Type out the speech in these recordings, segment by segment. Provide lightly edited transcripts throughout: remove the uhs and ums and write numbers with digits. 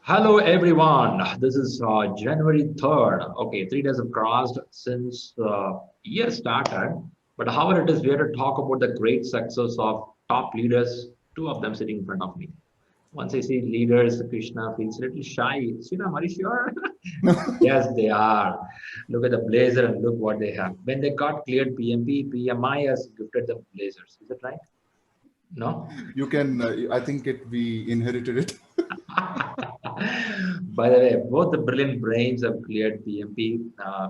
Hello, everyone. This is January 3rd. Okay, 3 days have crossed since year started. But however, it is we to talk about the great success of top leaders, two of them sitting in front of me. Once I see leaders, Krishna feels a little shy. Sridham, are you sure? Yes, they are. Look at the blazer and look what they have. When they got cleared PMP, PMI has gifted them blazers. Is that right? No? You can, I think we inherited it. By the way, both the brilliant brains have cleared PMP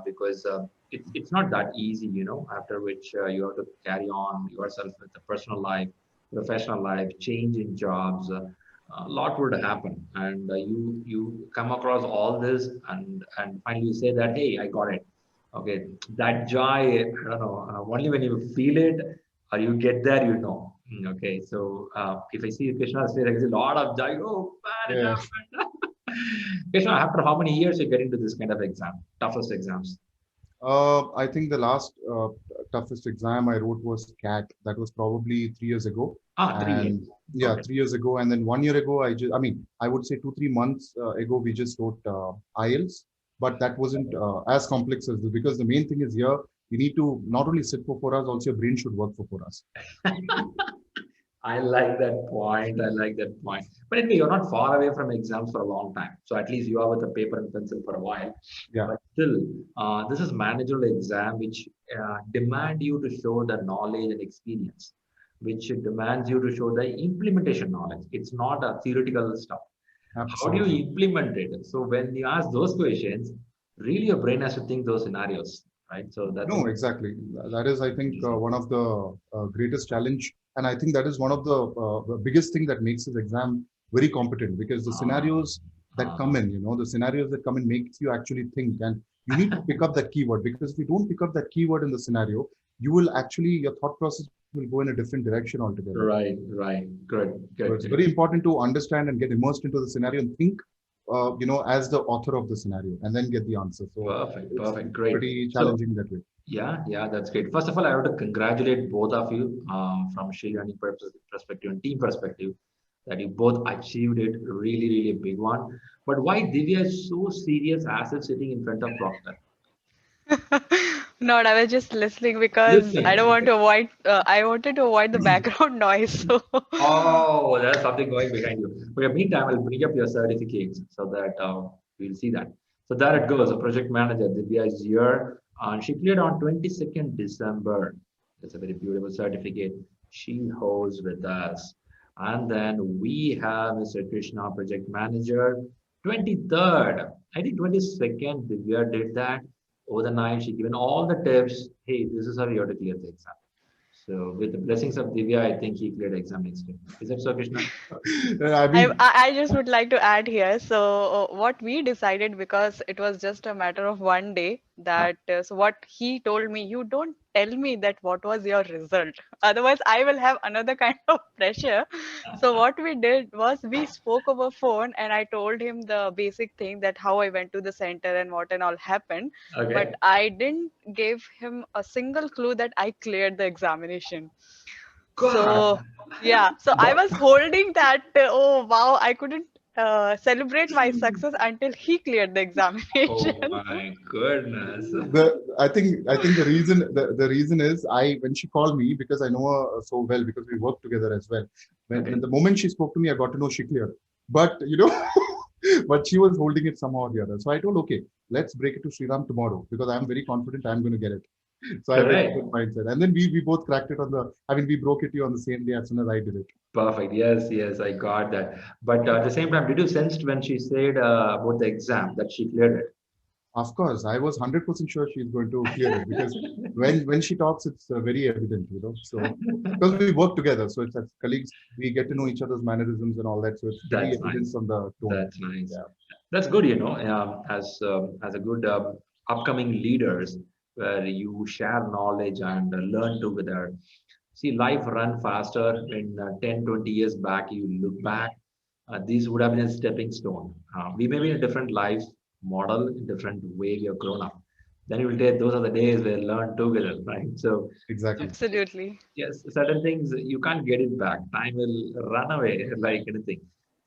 because it's not that easy, after which you have to carry on yourself with the personal life, professional life, change in jobs. A lot would happen. And you come across all this and finally you say that, hey, I got it. Okay, that joy, I don't know, only when you feel it or you get there, you know. Okay, so if I see Krishna's face, I can see a lot of joy. Oh, man, it Yeah. happened. Krishna, after how many years you get into this kind of exam, toughest exams? I think the last toughest exam I wrote was CAT. That was probably 3 years ago. 3 years. And yeah, Okay. 3 years ago. And then 1 year ago, I would say 2, 3 months ago, we just wrote IELTS. But that wasn't as complex as this because the main thing is here, you need to not only sit for 4 hours, also your brain should work for 4 hours. I like that point. I like that point. But anyway, you're not far away from exams for a long time. So at least you are with a paper and pencil for a while. Yeah, But still, this is managerial exam which demand you to show the knowledge and experience, which demands you to show the implementation knowledge. It's not a theoretical stuff. How do you absolutely. implement it? So when you ask those questions, really your brain has to think those scenarios, right? So that's No, an exactly. That is, I think, easy. one of the greatest challenge, and I think that is one of the biggest thing that makes this exam very competent because the Uh, scenarios that come uh, in, the scenarios that come in makes you actually think, and you need to pick up that keyword because if you don't pick up that keyword in the scenario, you will actually your thought process will go in a different direction altogether. right, right. Good, So it's good, very good. important to understand and get immersed into the scenario and think, as the author of the scenario, and then get the answer. So Perfect, it's perfect, great. pretty So, challenging that way. yeah, yeah, that's great. First of all, I have to congratulate both of you from Sri Lankan perspective and team perspective that you both achieved it. Really, really a big one. But why Divya is so serious as if sitting in front of Proctor? Not, I was just listening because I Listening. don't want Okay. to avoid, I wanted to avoid the background noise. So, Oh, there's something going behind you. Okay, meantime, I'll bring up your certificates so that we'll see that. So there it goes. A project manager, Divya is here. And she cleared on 22nd December. That's a very beautiful certificate. She holds with us. And then we have Mr. Krishna, project manager, 23rd. I think 22nd, Divya did that. Over the night, she given all the tips. Hey, this is how you have to clear the exam. So with the blessings of Divya, I think he cleared exam next day. Is that so, Krishna? I I, mean, I I just would like to add here. So what we decided because it was just a matter of one day Ah, that so what he told me, you don't tell me that what was your result. Otherwise, I will have another kind of pressure. So what we did was we spoke over phone and I told him the basic thing that how I went to the center and what and all happened. But okay. I didn't give him a single clue that I cleared the examination. God. So, yeah, so I What? was holding that, oh wow, I couldn't celebrate my success until he cleared the examination. Oh my goodness. I think the reason is I when she called me because I know her so well because we work together as well. When Okay. the moment she spoke to me, I got to know she cleared. But but she was holding it somehow or the other. So I told, okay, let's break it to Sriram tomorrow because I'm very confident I'm going to get it. So I went with Correct. that mindset, and then we both cracked it on the. I mean, we broke it to you on the same day as soon as I did it. Perfect. Yes, yes, I got that. But at the same time, did you sense when she said about the exam that she cleared Of course, I was 100% sure she's going to clear it because it? when she talks, it's very evident. So because we work together, so it's as colleagues, we get to know each other's mannerisms and all that. So it's pretty That's evident nice. from the tone. That's nice. Yeah. That's good, as a good upcoming leaders, where you share knowledge and learn together. See, life run faster. In 10, 20 years back, you look back, these would have been a stepping stone. We may be in a different life model, different way we have grown up. Then you will take those are the days where learn together, right? So Exactly. Absolutely. yes, certain things you can't get it back. Time will run away like anything.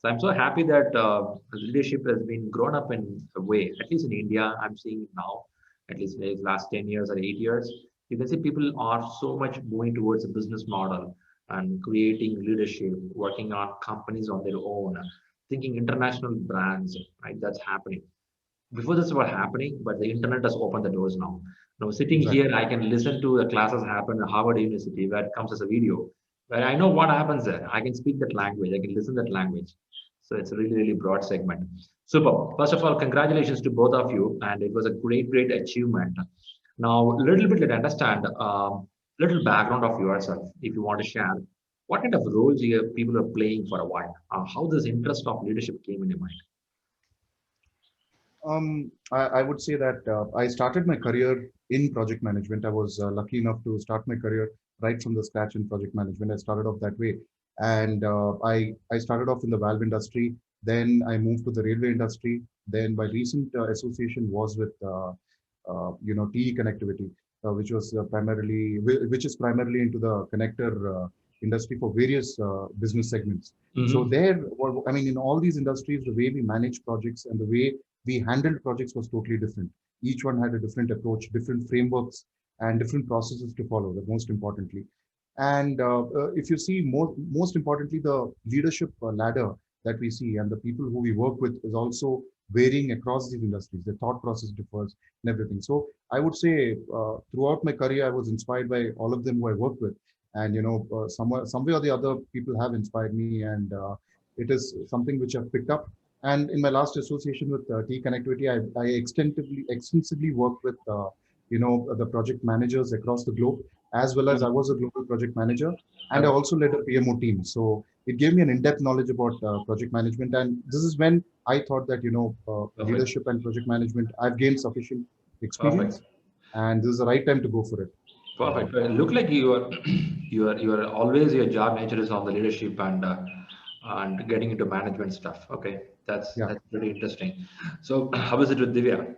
So I'm so happy that leadership has been grown up in a way, at least in India, I'm seeing it now, at least in the last 10 years or 8 years. You can see people are so much moving towards a business model and creating leadership, working on companies on their own, thinking international brands, right? That's happening. Before this was happening, but the internet has opened the doors now. Now, sitting Exactly. here, I can listen to the classes happen at Harvard University where it comes as a video, where I know what happens there. I can speak that language, I can listen that language. So it's a really, really broad segment. Super. First of all, congratulations to both of you, and it was a great, great achievement. Now, a little bit, let's understand little background of yourself, if you want to share. What kind of roles you people are playing for a while? How this interest of leadership came in your mind? I would say that I started my career in project management. I was lucky enough to start my career right from the scratch in project management. I started off that way, and I started off in the valve industry. Then I moved to the railway industry. Then my recent association was with TE Connectivity, which was which is primarily into the connector industry for various business segments. So Hmm. there, I mean, in all these industries, the way we manage projects and the way we handled projects was totally different. Each one had a different approach, different frameworks, and different processes to follow, the most importantly. And if you see, most importantly, the leadership ladder that we see and the people who we work with is also varying across these industries. The thought process differs and everything. So I would say throughout my career, I was inspired by all of them who I worked with. And, some way or the other, people have inspired me. And it is something which I've picked up. And in my last association with T Connectivity, I extensively worked with the project managers across the globe, as well as I was a global project manager, and I Okay. also led a PMO team. So it gave me an in-depth knowledge about project management, and this is when I thought that Perfect. leadership and project management, I've gained sufficient Perfect. experience, and this is the right time to go for it. Perfect. Look like you are you are always your job nature is on the leadership and getting into management stuff. Okay, Yeah. that's pretty interesting. So how is it with Divya?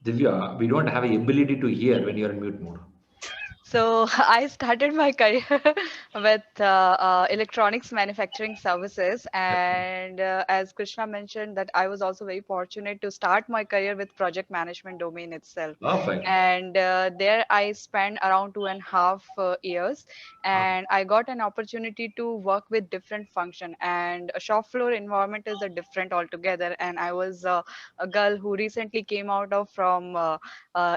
Divya, we don't have the ability to hear when you're in mute mode. So I started my career with electronics manufacturing services, and as Krishna mentioned, that I was also very fortunate to start my career with project management domain itself. Perfect. And there I spent around 2.5 years, and I got an opportunity to work with different function. And a shop floor environment is a different altogether. And I was a girl who recently came out of from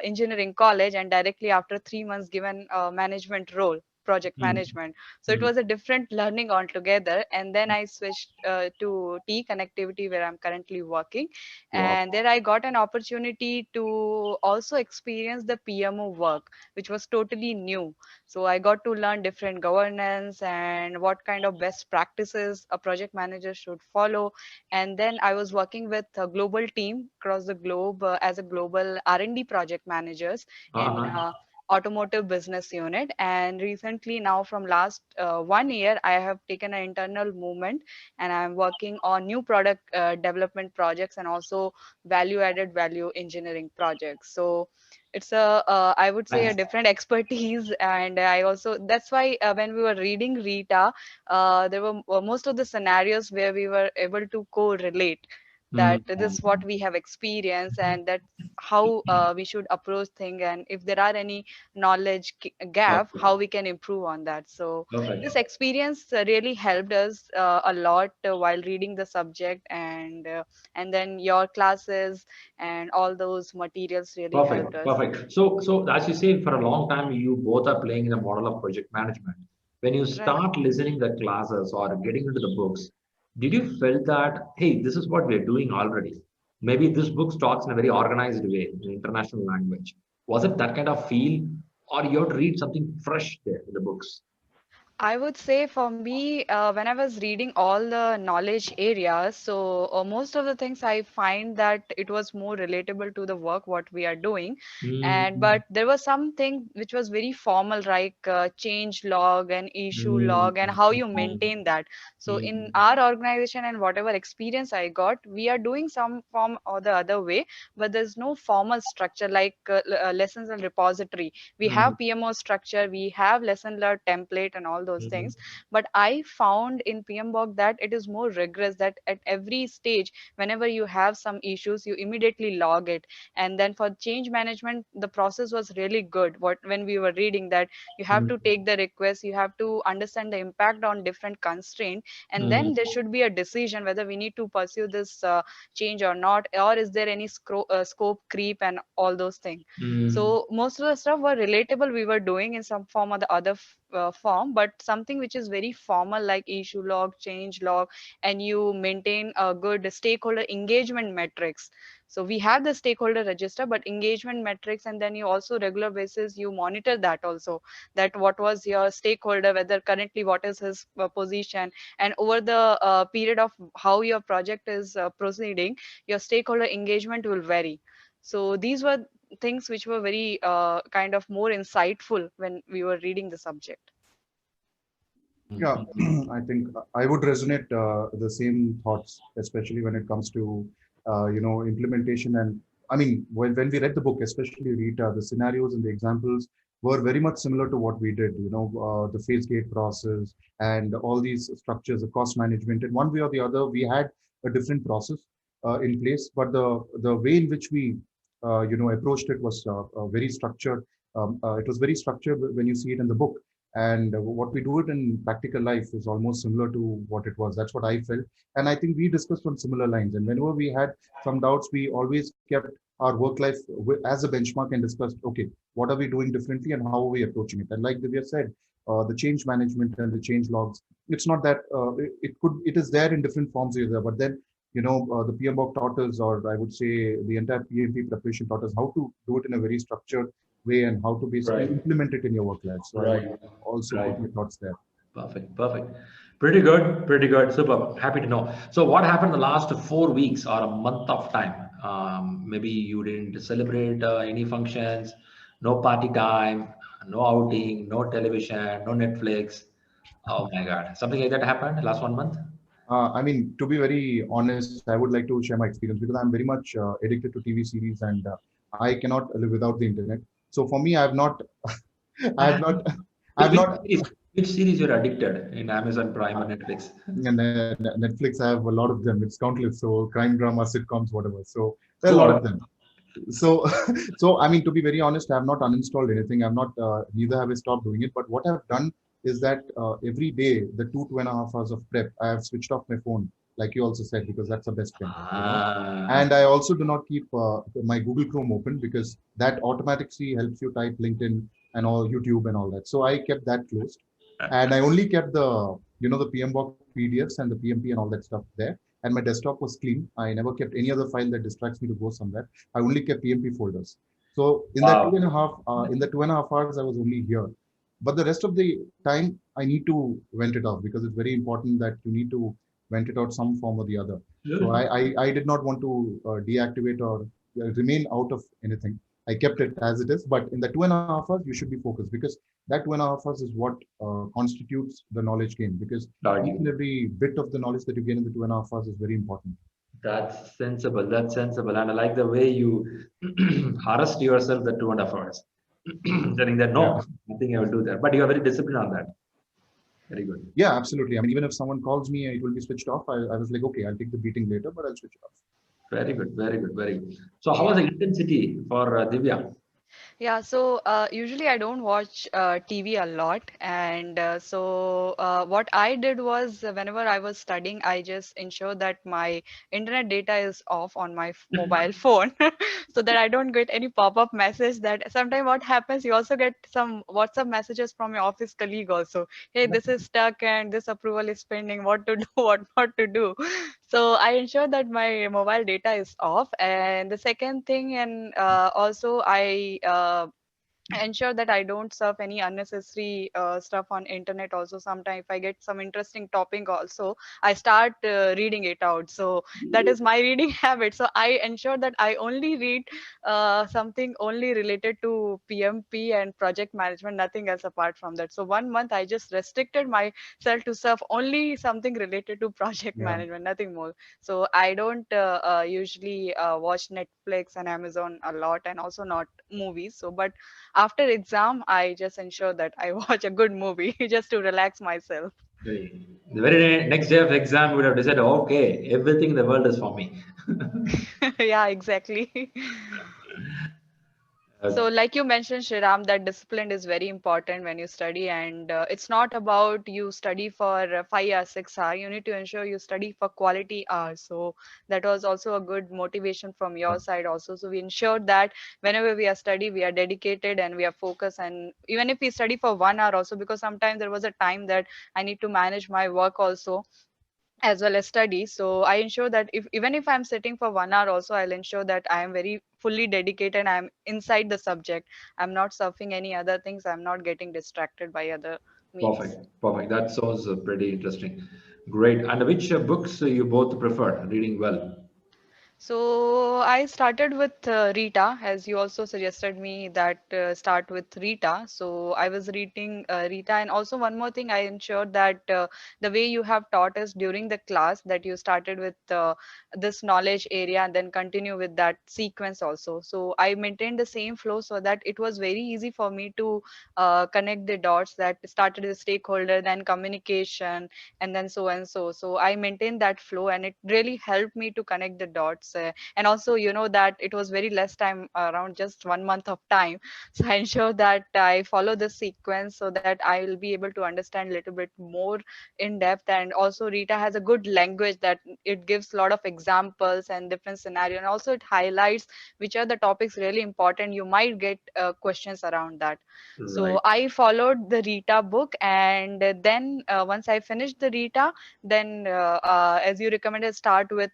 engineering college, and directly after 3 months given a management role, project Mm. management. So it Mm. was a different learning altogether, and then I switched to T Connectivity, where I'm currently working. Wow. And there I got an opportunity to also experience the PMO work, which was totally new. So I got to learn different governance and what kind of best practices a project manager should follow. And then I was working with a global team across the globe as a global R&D project managers in Uh-huh. automotive business unit. And recently, now from last 1 year, I have taken an internal movement, and I'm working on new product development projects and also value engineering projects. So it's a I would say a Nice. different expertise. And I also, that's why when we were reading Rita, there were most of the scenarios where we were able to correlate that this is what Mm. we have experienced, and that's how we should approach thing, and if there are any knowledge gap, Perfect. how we can improve on that. So this Perfect. experience really helped us a lot while reading the subject. And then your classes and all those materials really helped Perfect. us. Perfect. So as you say, for a long time, you both are playing in the model of project management. When you Right. start listening the classes or getting into the books, did you feel that, hey, this is what we're doing already? Maybe this book talks in a very organized way, in international language. Was it that kind of feel, or you have to read something fresh there in the books? I would say for me, when I was reading all the knowledge areas, so most of the things I find that it was more relatable to the work what we are doing. And Mm, but there was something which was very formal, like change log and issue mm, log and how you mm, maintain that. So in mm, our organization and whatever experience I got, we are doing some form or the other way, but there's no formal structure like lessons and repository. We mm, have PMO structure, we have lesson learned template and all those Mhm. things. But I found in PMBOK that it is more rigorous, that at every stage, whenever you have some issues, you immediately log it. And then for change management, the process was really good. What when we were reading that, you have to Mhm. take the request, you have to understand the impact on different constraint, and then there Mhm. should be a decision whether we need to pursue this change or not, or is there any scope creep and all those things. Mhm. So most of the stuff were relatable, we were doing in some form or the other form, but something which is very formal like issue log, change log, and you maintain a good stakeholder engagement metrics. So we have the stakeholder register, but engagement metrics, and then you also regular basis you monitor that also, that what was your stakeholder, whether currently what is his position, and over the period of how your project is proceeding, your stakeholder engagement will vary. So these were things which were very kind of more insightful when we were reading the subject. Yeah, Mhm. I think I would resonate the same thoughts, especially when it comes to implementation. And I mean, when we read the book, especially Rita, the scenarios and the examples were very much similar to what we did. The phase gate process and all these structures, the cost management. In one way or the other, we had a different process in place, but the way in which we approached it was very structured. It was very structured when you see it in the book, and what we do it in practical life is almost similar to what it was. That's what I felt. And I think we discussed on similar lines. And whenever we had some doubts, we always kept our work life as a benchmark and discussed, okay, what are we doing differently and how are we approaching it? And like Divya said, the change management and the change logs, it's not that it is there in different forms either. But then, the PMBOK taught us, or I would say the entire PMP preparation taught us how to do it in a very structured way and how to basically Right. implement it in your work life. So I would Right. also Right. put my thoughts there. Perfect. Perfect. Pretty good. Pretty good. Super. Happy to know. So, what happened the last 4 weeks or a month of time? Maybe you didn't celebrate any functions, no party time, no outing, no television, no Netflix. Oh my God. Something like that happened last 1 month? I mean, to be very honest, I would like to share my experience because I'm very much addicted to TV series and I cannot live without the internet. So for me, I have not, I have not, I have Which not. series? Which series you're addicted in Amazon Prime or Netflix? And Netflix, I have a lot of them. It's countless. So crime drama, sitcoms, whatever. So there are a lot What? of them. So, so I mean, to be very honest, I have not uninstalled anything. I've not, neither have I stopped doing it. But what I've done is that every day, the 2.5 hours of prep, I have switched off my phone, like you also said, because that's the best friend. Ah, And I also do not keep my Google Chrome open because that automatically helps you type LinkedIn and all YouTube and all that. So I kept that closed, and I only kept the PMBOK PDFs and the PMP and all that stuff there. And my desktop was clean. I never kept any other file that distracts me to go somewhere. I only kept PMP folders. So wow. in the 2.5 hours, I was only here. But the rest of the time, I need to vent it out because it's very important that you need to vent it out some form or the other. So Good. I did not want to deactivate or remain out of anything. I kept it as it is. But in the 2.5 hours, you should be focused because that 2.5 hours is what constitutes the knowledge gain. Because Got each and you. every bit of the knowledge that you gain in the 2.5 hours is very important. That's sensible. That's sensible. And I like the way you harassed yourself the 2.5 hours. Telling that Yeah. no, I think I will do that. But you are very disciplined on that. Very good. Yeah, absolutely. I mean, even if someone calls me, it will be switched off. I was like, okay, I'll take the beating later, but I'll switch it off. Very good. Very good. Very good. So how was the Yeah. intensity for Divya? Yeah, so usually I don't watch TV a lot, and what I did was whenever I was studying, I just ensure that my internet data is off on my mobile phone, so that I don't get any pop-up message. That sometimes what happens, you also get some WhatsApp messages from your office colleague also. Hey, this is stuck and this approval is pending. What to do? What not to do? So I ensure that my mobile data is off. And the second thing, and also I ensure that I don't surf any unnecessary stuff on internet. Also, sometimes if I get some interesting topic, also I start reading it out. So that is my reading habit. So I ensure that I only read something only related to PMP and project management, nothing else apart from that. So 1 month I just restricted myself to surf only something related to project Yeah. management, nothing more. So I don't usually watch Netflix and Amazon a lot, and also not movies. So, but after exam, I just ensure that I watch a good movie just to relax myself. The very next day of exam, you would have decided, okay, everything in the world is for me. Yeah, exactly. So, like you mentioned, Shriram, that discipline is very important when you study, and it's not about you study for 5 hours, 6 hours. You need to ensure you study for quality hours. So that was also a good motivation from your side, also. So we ensured that whenever we are study, we are dedicated and we are focused. And even if we study for 1 hour, also, because sometimes there was a time that I need to manage my work also as well as study. So I ensure that if even if I'm sitting for 1 hour also, I'll ensure that I am very fully dedicated, I'm inside the subject, I'm not surfing any other things, I'm not getting distracted by other means. Perfect, perfect. That sounds pretty interesting. Great. And which books you both prefer reading well? So I started with Rita, as you also suggested me that start with Rita. So I was reading Rita, and also one more thing, I ensured that the way you have taught us during the class, that you started with this knowledge area and then continue with that sequence also. So I maintained the same flow so that it was very easy for me to connect the dots. That started with stakeholder, then communication, and then so and so. So I maintained that flow, and it really helped me to connect the dots. And also, you know, that it was very less time, around just 1 month of time. So I ensure that I follow the sequence so that I will be able to understand a little bit more in depth. And also, Rita has a good language that it gives a lot of examples and different scenario, and also it highlights which are the topics really important. You might get questions around that. So Right. I followed the Rita book, and then once I finished the Rita, then as you recommended, start with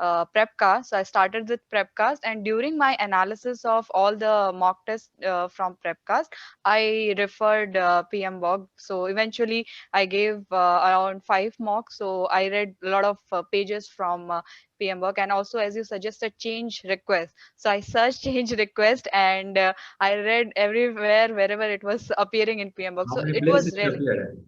Prepcast. So I started with Prepcast, and during my analysis of all the mock tests from Prepcast, I referred PMBOK. So eventually, I gave around 5 mocks. So I read a lot of pages from PMBOK, and also, as you suggested, change request. So I searched change request, and I read everywhere wherever it was appearing in PMBOK. How So many it places was you really, appeared?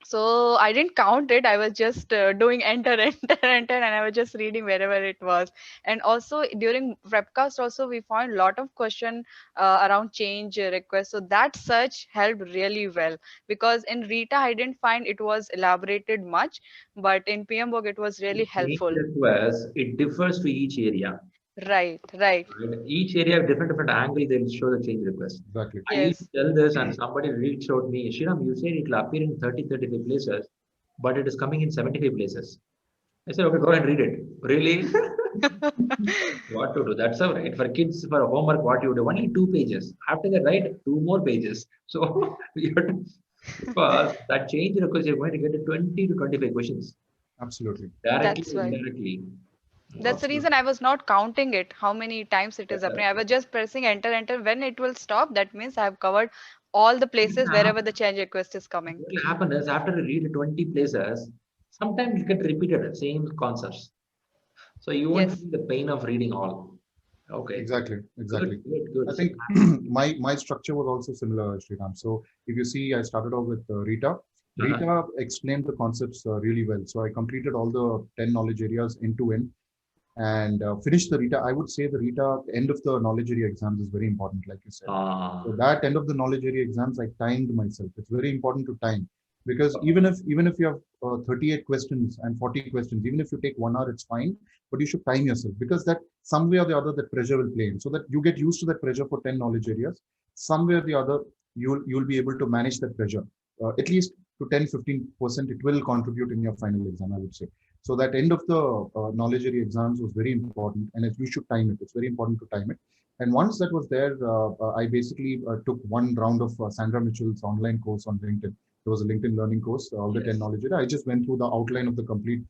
so I didn't count it. I was just doing enter, enter, enter, and I was just reading wherever it was. And also during Prepcast, also we found a lot of question around change requests. So that search helped really well, because in Rita I didn't find it was elaborated much, but in PMBOK it was really Change helpful. request, it differs to each area. Right, right. Right? Each area have different angle, they'll show the change request. Exactly. I used to Yes. tell this and somebody reached out me, Shriram, you said it will appear in 30, 35 places, but it is coming in 75 places. I said, okay, go and read it. Really? What to do? That's all right. For kids, for homework, what you do? Only 2 pages. After that, write 2 more pages. So you have to, first, that change request, you're going to get 20 to 25 questions. Absolutely. Directly That's or why. indirectly. That's the reason I was not counting it, how many times it is appearing. I was just pressing enter, enter. When it will stop, that means I have covered all the places wherever the change request is coming. What will happen is after you read 20 places, sometimes it get repeated, same concepts. So you won't Yes. feel the pain of reading all. Okay. Exactly. Good, Exactly. good, good. I So think my structure was also similar, Sriram. So if you see, I started off with Rita. uh-huh. Rita explained the concepts really well. So I completed all the 10 knowledge areas end to end and finished the Rita. I would say the Rita end of the knowledge area exams is very important, like you said. So Uh, that end of the knowledge area exams, I timed myself. It's very important to time because even if you have 38 questions and 40 questions, even if you take 1 hour, it's fine. But you should time yourself because that some way or the other that pressure will play in, so that you get used to that pressure for 10 knowledge areas. Some way or the other, you'll be able to manage that pressure. At least to 10-15%, it will contribute in your final exam, I would say. So that end of the knowledge area exams was very important, and you should time it. It's very important to time it. And once that was there, I basically took one round of Sandra Mitchell's online course on LinkedIn. There was a LinkedIn learning course, all the 10 yes. knowledge area. I just went through the outline of the complete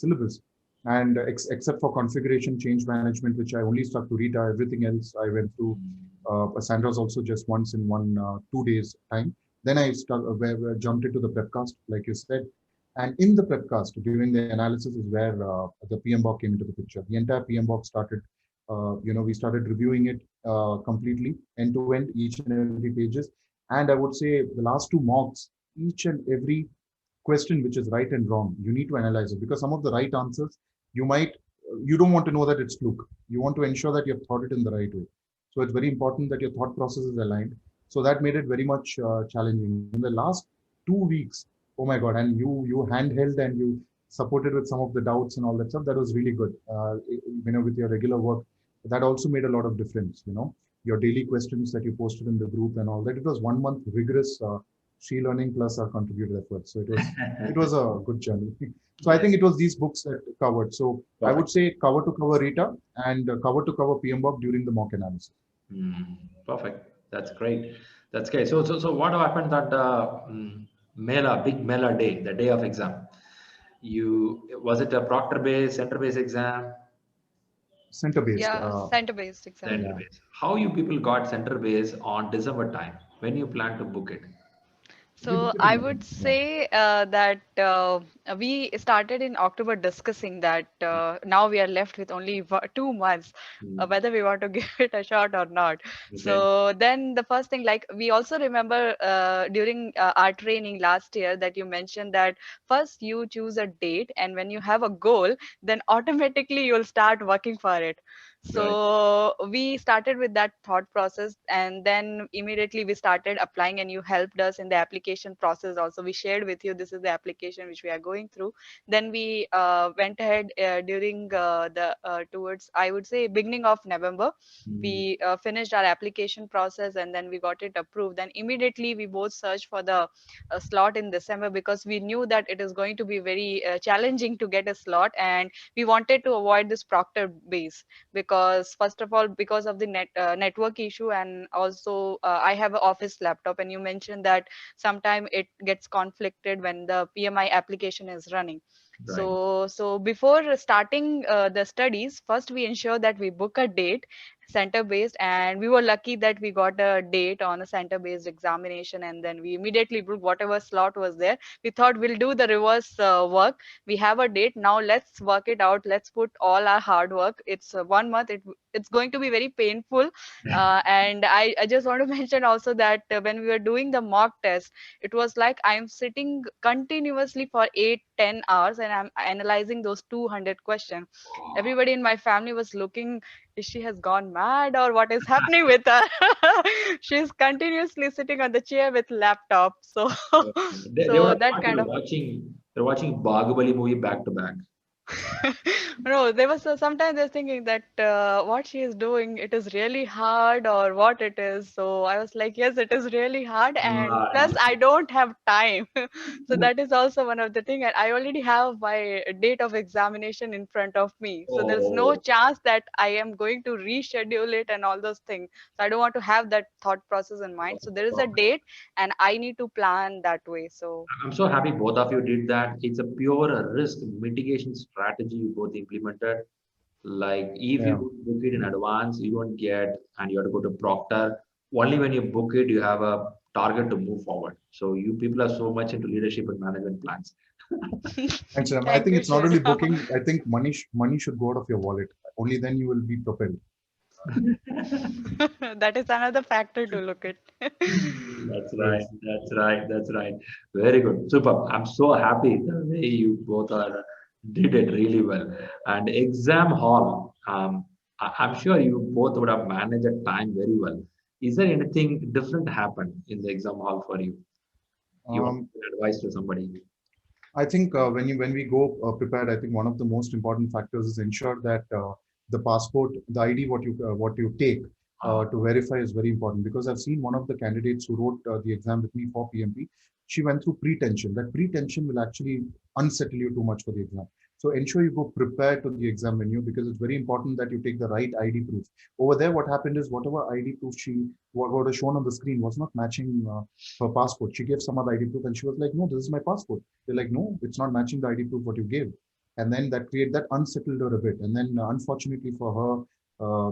syllabus. And except for configuration change management, which I only stuck to Rita, everything else I went through. Sandra's also just once in 2 days time. Then I jumped into the Prepcast, like you said. And in the Prepcast, during the analysis, is where the PMBOK came into the picture. The entire PMBOK started we started reviewing it completely end to end, each and every pages. And I would say the last 2 mocks, each and every question which is right and wrong, you need to analyze it because some of the right answers you don't want to know that it's fluke. You want to ensure that you have thought it in the right way. So it's very important that your thought process is aligned. So that made it very much challenging. In the last 2 weeks, oh my God, and you handheld and you supported with some of the doubts and all that stuff. That was really good. With your regular work, that also made a lot of difference. Your daily questions that you posted in the group and all that. It was 1 month rigorous She Learning plus our contributed efforts. So it was a good journey. So I think it was these books that covered. So I would Perfect. say cover to cover Rita and cover to cover PMBOK during the mock analysis. Perfect. That's great. That's great. So what happened that big Mela day, the day of exam? Was it a proctor based, center based exam? Center based. Yeah, center-based exam. Center Yeah. based. How you people got center based on December time? When you plan to book it? We So book it in I would November. Yeah. say that we started in October discussing that now we are left with only 2 months, Hmm. whether we want to give it a shot or not. Okay. So then the first thing, like we also remember during our training last year that you mentioned that first you choose a date, and when you have a goal, then automatically you'll start working for it. Right. So we started with that thought process, and then immediately we started applying, and you helped us in the application process also. We shared with you this is the application which we are going through. Then we went ahead during the towards, I would say, beginning of November. Hmm. We finished our application process, and then we got it approved. Then immediately we both searched for the slot in December, because we knew that it is going to be very challenging to get a slot, and we wanted to avoid this proctor base, because first of all, because of the network issue, and also I have an office laptop, and you mentioned that sometime it gets conflicted when the PMI application is running. Right. So before starting the studies, first we ensure that we book a date, center based, and we were lucky that we got a date on a center based examination, and then we immediately booked whatever slot was there. We thought we'll do the reverse work. We have a date now, let's work it out, let's put all our hard work. It's 1 month, it's going to be very painful. And I just want to mention also that when we were doing the mock test, it was like I'm sitting continuously for 8-10 hours, and I'm analyzing those 200 questions. Everybody in my family was looking, is she has gone mad or what is happening with her? She's continuously sitting on the chair with laptop. So They would so have that thought kind of they're watching Bahubali movie back to back. no, they was sometimes they're thinking that what she is doing, it is really hard or what it is. So I was like, yes, it is really hard, and plus I don't have time. So that is also one of the thing. And I already have my date of examination in front of me. So there is no Oh, chance that I am going to reschedule it and all those things. So I don't want to have that thought process in mind. So there is a perfect. date, and I need to plan that way. So I'm so happy both of you did that. It's a pure risk mitigation strategy you both implemented. Like if you Yeah. don't book it in advance, you don't get, and you have to go to proctor. Only when you book it, you have a target to move forward. So you people are so much into leadership and management plans. Thanks, Ram. I thank think you, it's not Shiv. only booking. I think money should go out of your wallet. Only then you will be propelled. That is another factor to look at. That's right. Yes. That's right. That's right. Very good. Super. I'm so happy the way you both are did it really well. And exam hall, I'm sure you both would have managed the time very well. Is there anything different happened in the exam hall for you? You want Um, advice to somebody? I think when we go prepared, I think one of the most important factors is ensure that the passport, the ID, what you take Ah, to verify is very important, because I've seen one of the candidates who wrote the exam with me for PMP. She went through pre-tension. That pre-tension will actually unsettle you too much for the exam. So ensure you go prepared to the exam venue, because it's very important that you take the right ID proof. Over there, what happened is whatever ID proof what was shown on the screen was not matching her passport. She gave some other ID proof and she was like, no, this is my passport. They're like, no, it's not matching the ID proof what you gave. And then that unsettled her a bit. And then unfortunately for her,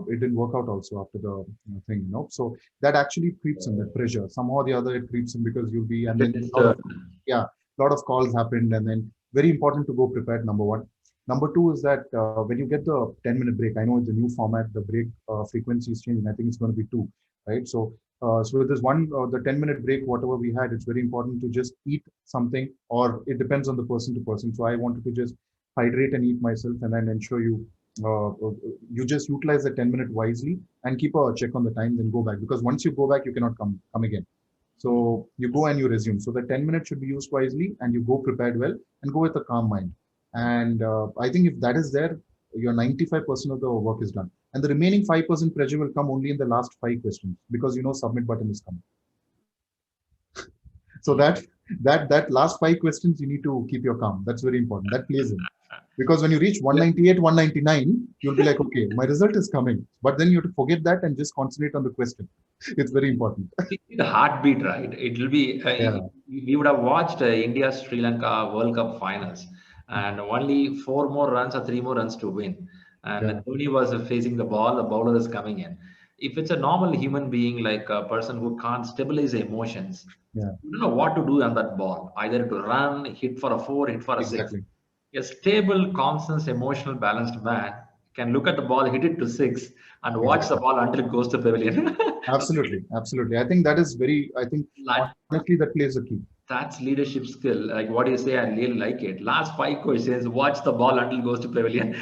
it didn't work out also after the thing. So that actually creeps in, that pressure. Somehow or the other, it creeps in, because you'll be, and get then a lot of, disturbed. yeah, a lot of calls happened. And then very important to go prepared, number one. Number two is that when you get the 10-minute break, I know it's a new format, the break frequency is changing. I think it's going to be two, right? So with this one, the 10-minute break, whatever we had, it's very important to just eat something, or it depends on the person to person. So I wanted to just hydrate and eat myself, and then ensure you you just utilize the 10 minute wisely and keep a check on the time, then go back. Because once you go back, you cannot come again. So you go and you resume. So the 10 minutes should be used wisely and you go prepared well and go with a calm mind. And I think if that is there, your 95% of the work is done. And the remaining 5% pressure will come only in the last 5 questions because you know submit button is coming. So that last 5 questions, you need to keep your calm. That's very important. That plays in. Because when you reach 198, 199, you'll be like, okay, my result is coming. But then you have to forget that and just concentrate on the question. It's very important. See the heartbeat, right? It will be. Yeah. We would have watched India Sri Lanka World Cup finals, and only four more runs or three more runs to win. And Yeah. Dhoni was facing the ball. The bowler is coming in. If it's a normal human being, like a person who can't stabilize emotions, Yeah. you don't know what to do on that ball. Either to run, hit for a four, hit for a six. Exactly. A stable, constant, emotional, balanced man can look at the ball, hit it to six, and watch the Exactly. ball until it goes to pavilion. Absolutely. Absolutely. I think that is very, I think Like, honestly, that plays a key. that's leadership skill. Like what you say, I really like it. Last five questions, watch the ball until it goes to pavilion.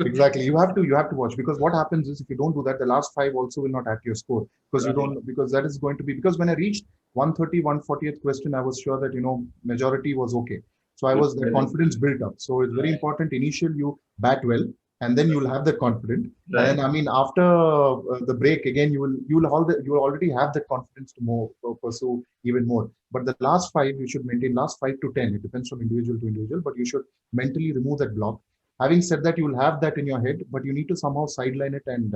Exactly. You have to watch because what happens is if you don't do that, the last 5 also will not add to your score because you Right. don't, because that is going to be, because when I reached 130, 140th question, I was sure that, majority was okay. So I was, the confidence built up. So it's very Right. important. Initial, you bat well, and then you'll have that confidence. And Right. then, I mean, after the break, again, you will already have that confidence to more pursue even more. But the last 5, you should maintain last 5 to 10. It depends from individual to individual, but you should mentally remove that block. Having said that, you will have that in your head, but you need to somehow sideline it and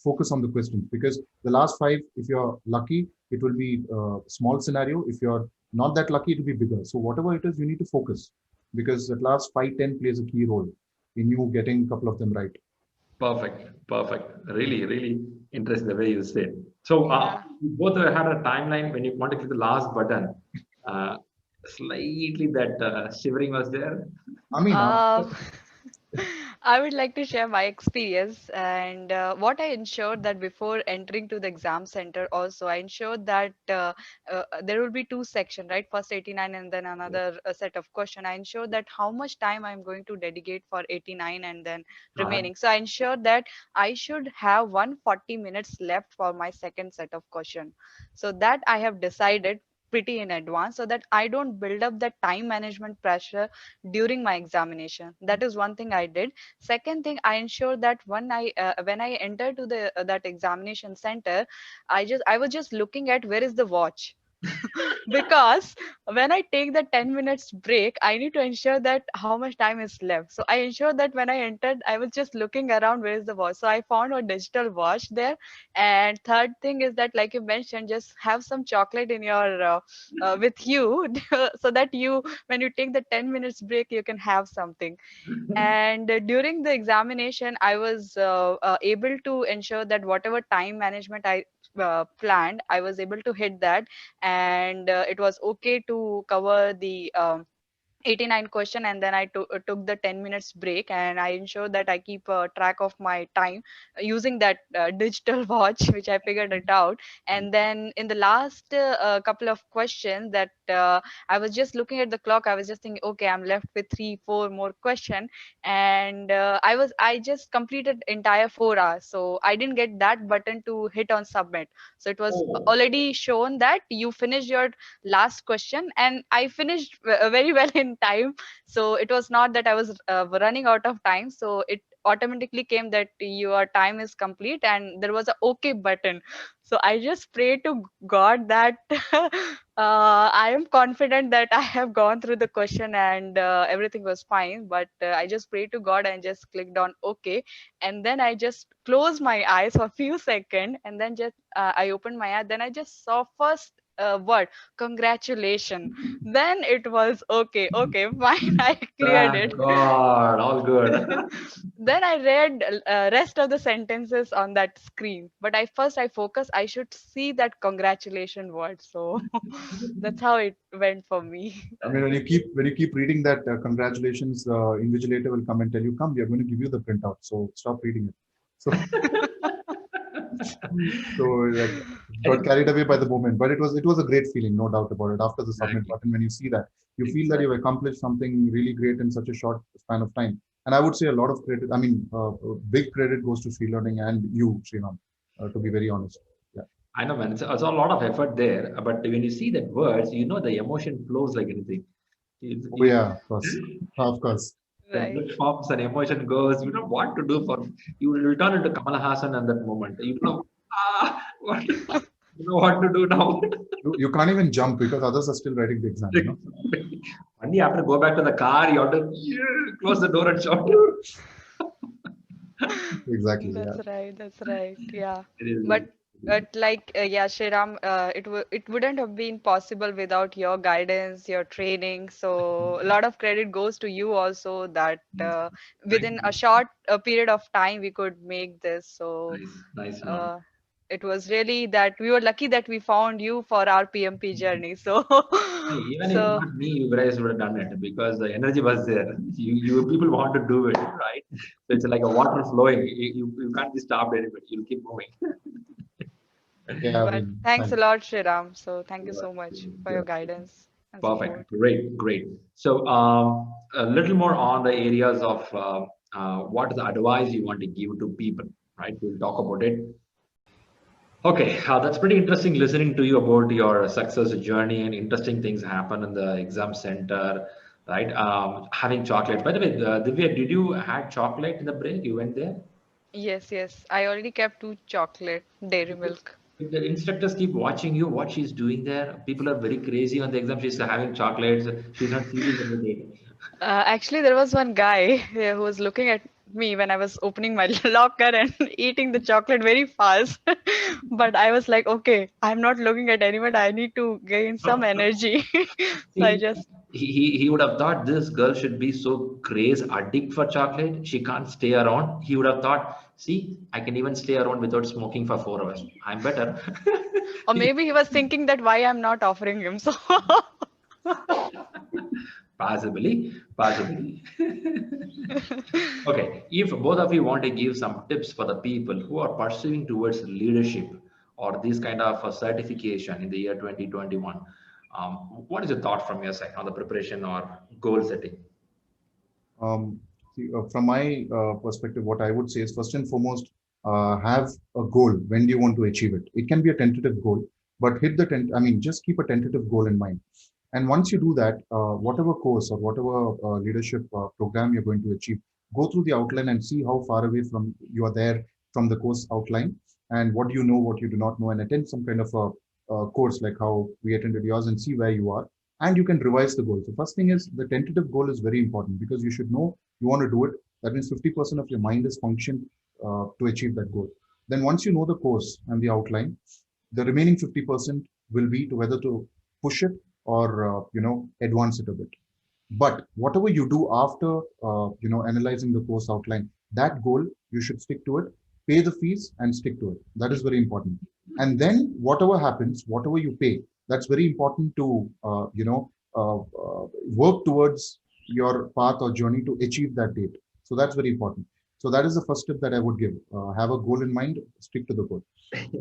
focus on the questions because the last 5, if you're lucky, it will be a small scenario. If you're not that lucky, it will be bigger. So whatever it is, you need to focus because that last 5, 10 plays a key role in you getting a couple of them right. Perfect. Perfect. Really, really interesting the way you said. So Yeah. you both had a timeline when you want to click the last button. Uh, Slightly that shivering was there. I mean, Uh, I would like to share my experience and what I ensured that before entering to the exam center also I ensured that there will be two sections, right? First 89 and then another set of question. I ensured that how much time I'm going to dedicate for 89 and then Uh-huh. remaining. So I ensured that I should have 140 minutes left for my second set of question. So that I have decided pretty in advance so that I don't build up that time management pressure during my examination. That is one thing I did. Second thing, I ensured that when I enter to the that examination center, I was just looking at where is the watch. Because when I take the 10 minutes break, I need to ensure that how much time is left. So I ensured that when I entered, I was just looking around where is the watch. So I found a digital watch there. And third thing is that, like you mentioned, just have some chocolate in your with you so that you when you take the 10 minutes break, you can have something. And during the examination I was able to ensure that whatever time management I planned, I was able to hit that. And it was okay to cover the 89 question, and then I took the 10 minutes break, and I ensured that I keep track of my time using that digital watch which I figured it out. And then in the last couple of questions that I was just looking at the clock, I was just thinking, okay, I'm left with 3 4 more question. And I just completed entire 4 hours, so I didn't get that button to hit on submit. So it was Oh, already shown that you finished your last question, and I finished very well in time. So it was not that I was running out of time, so it automatically came that your time is complete, and there was a okay button. So I just pray to God that I am confident that I have gone through the question and everything was fine. But I just pray to God and just clicked on okay. And then I just closed my eyes for a few seconds, and then just I opened my eye. Then I just saw first word, congratulations. Then it was okay, okay, fine. I cleared thank it. God. All good. Then I read rest of the sentences on that screen, but I focus I should see that congratulation word. So that's how it went for me. I mean, when you keep reading that, congratulations, invigilator will come and tell you, come, we are going to give you the printout. So stop reading it. So so like I got think carried away by the moment, but it was a great feeling, no doubt about it. After the submit exactly. button, when you see that, you feel that Exactly. you've accomplished something really great in such a short span of time. And I would say a lot of credit, I mean, big credit goes to Free Learning and you, Sriram, to be very honest. Yeah. I know, man. It's a lot of effort there, but when you see that words, you know the emotion flows like anything. Oh, yeah, of course. Of course. The Right. blood pumps and emotion goes. You don't want to do for you will return into Kamal Hassan at that moment. You know, what, you know what to do now. You can't even jump because others are still writing the exam, you know? Only you have to go back to the car. You have to close the door and shout. Exactly. Yeah. That's right. That's right. Yeah. It is. But like yeah, Shriram, it wouldn't have been possible without your guidance, your training. So a lot of credit goes to you also that Thank within a you. short period of time we could make this. So Nice, nice, man. uh, it was really that we were lucky that we found you for our PMP journey. So Hey, even if so not me, you guys would have done it because the energy was there. You people want to do it, right? So it's like a water flowing. You can't be stopped anybody. You'll keep moving. Yeah, I but mean, thanks a thanks. lot, Shriram. So thank you so much for your Yeah. guidance and Perfect. support. Great, great. So a little more on the areas of what is the advice you want to give to people, right? We'll talk about it. Okay, that's pretty interesting listening to you about your success journey and interesting things happen in the exam center, right? Having chocolate. By the way, Divya, did you had chocolate in the break? You went there? Yes, yes. I already kept two chocolate dairy milk. If the instructors keep watching you, what she's doing there, people are very crazy on the exam. She's having chocolates. She's not serious about it. Actually, there was one guy who was looking at me when I was opening my locker and eating the chocolate very fast. But I was like, okay, I'm not looking at anyone. I need to gain some energy. So I See, just, he would have thought this girl should be so crazy addict for chocolate. She can't stay around. He would have thought, see, I can even stay around without smoking for 4 hours. I'm better. or maybe he was thinking that why I'm not offering him. So Possibly, possibly. Okay, if both of you want to give some tips for the people who are pursuing towards leadership or this kind of a certification in the year 2021, what is your thought from your side on the preparation or goal setting? Um, from my perspective, what I would say is first and foremost, have a goal. When do you want to achieve it? It can be a tentative goal, but hit the I mean, just keep a tentative goal in mind. And once you do that, whatever course or whatever leadership program you're going to achieve, go through the outline and see how far away from you are there from the course outline, and what do you know, what you do not know, and attend some kind of a course like how we attended yours and see where you are, and you can revise the goal. So first thing is the tentative goal is very important because you should know you want to do it. That means 50% of your mind is functioned to achieve that goal. Then once you know the course and the outline, the remaining 50% will be to whether to push it or advance it a bit. But whatever you do after analyzing the course outline, that goal you should stick to it, pay the fees and stick to it. That is very important. And then whatever happens, whatever you pay, that's very important to work towards your path or journey to achieve that date. So that's very important. So that is the first step that I would give. Have a goal in mind, stick to the goal.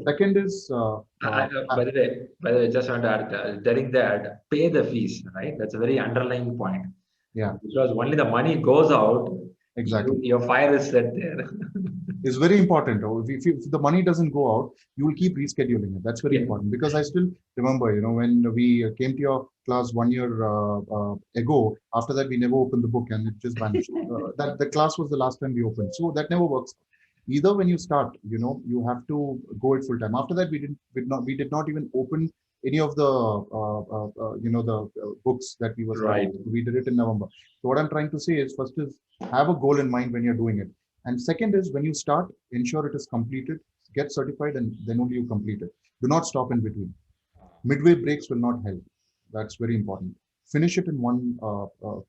Second is By the way, just want to add, telling that pay the fees, right? That's a very underlying point. yeah, Because only the money goes out, exactly. your fire is set there. Is very important. If the money doesn't go out, you will keep rescheduling it. That's very Yeah. important because I still remember, when we came to your class 1 year ago. After that, we never opened the book and it just vanished. That the class was the last time we opened, so that never works. Either when you start, you have to go it full time. After that, we did not even open any of the books that we were Right. studying. We did it in November. So what I'm trying to say is, first is have a goal in mind when you're doing it. And second is when you start, ensure it is completed, get certified, and then only you complete it. Do not stop in between. Midway breaks will not help. That's very important. Finish it in one